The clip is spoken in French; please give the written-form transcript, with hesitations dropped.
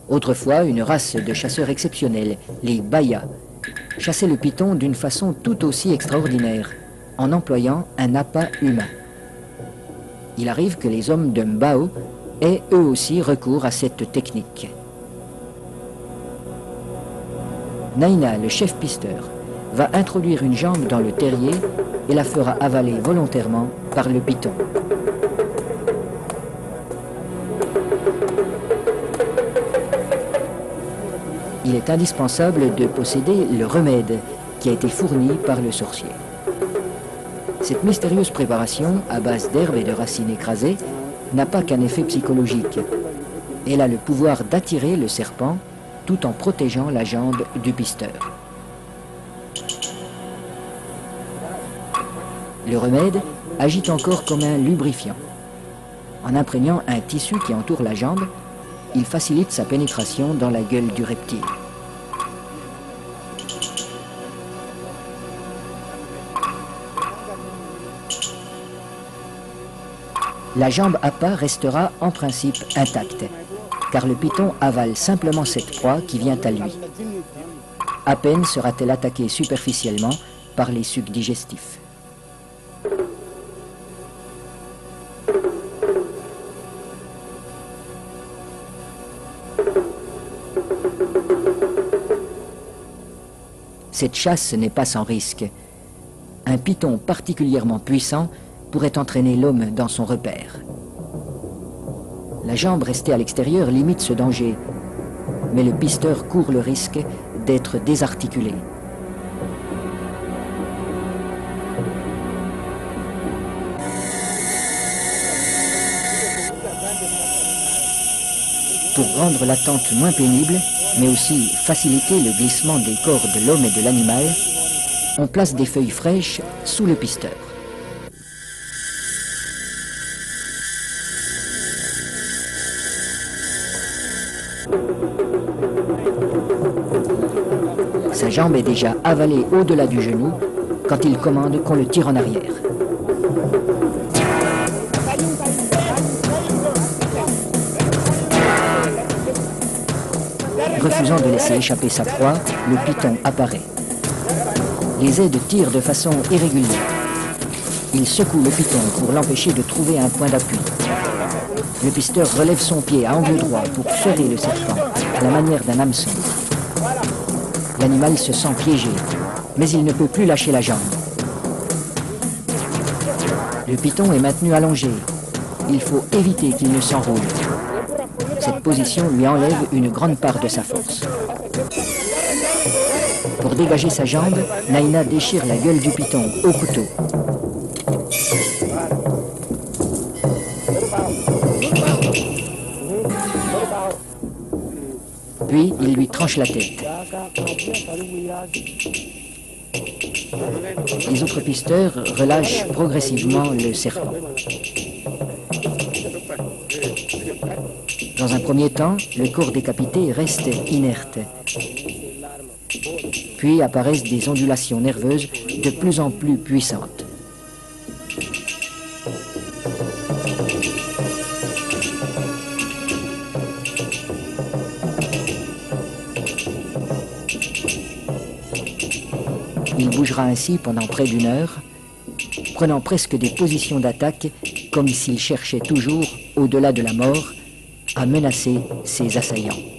Autrefois, une race de chasseurs exceptionnels, les Bayas, chassaient le python d'une façon tout aussi extraordinaire, en employant un appât humain. Il arrive que les hommes de Mbao aient eux aussi recours à cette technique. Naina, le chef pisteur, va introduire une jambe dans le terrier et la fera avaler volontairement par le python. Il est indispensable de posséder le remède qui a été fourni par le sorcier. Cette mystérieuse préparation, à base d'herbes et de racines écrasées, n'a pas qu'un effet psychologique. Elle a le pouvoir d'attirer le serpent tout en protégeant la jambe du pisteur. Le remède agit encore comme un lubrifiant. En imprégnant un tissu qui entoure la jambe, il facilite sa pénétration dans la gueule du reptile. La jambe appât restera en principe intacte, car le python avale simplement cette proie qui vient à lui. À peine sera-t-elle attaquée superficiellement par les sucs digestifs. Cette chasse n'est pas sans risque. Un python particulièrement puissant pourrait entraîner l'homme dans son repère. La jambe restée à l'extérieur limite ce danger, mais le pisteur court le risque d'être désarticulé. Pour rendre l'attente moins pénible, mais aussi faciliter le glissement des corps de l'homme et de l'animal, on place des feuilles fraîches sous le pisteur. Sa jambe est déjà avalée au-delà du genou quand il commande qu'on le tire en arrière. Refusant de laisser échapper sa proie, le python apparaît. Les aides tirent de façon irrégulière. Il secoue le python pour l'empêcher de trouver un point d'appui. Le pisteur relève son pied à angle droit pour ferrer le serpent, à la manière d'un hameçon. L'animal se sent piégé, mais il ne peut plus lâcher la jambe. Le python est maintenu allongé. Il faut éviter qu'il ne s'enroule. Cette position lui enlève une grande part de sa force. Pour dégager sa jambe, Naina déchire la gueule du python au couteau. Puis, il lui tranche la tête. Les autres pisteurs relâchent progressivement le serpent. Dans un premier temps, le corps décapité reste inerte. Puis apparaissent des ondulations nerveuses de plus en plus puissantes. Il bougera ainsi pendant près d'une heure, prenant presque des positions d'attaque comme s'il cherchait toujours, au-delà de la mort, à menacer ses assaillants.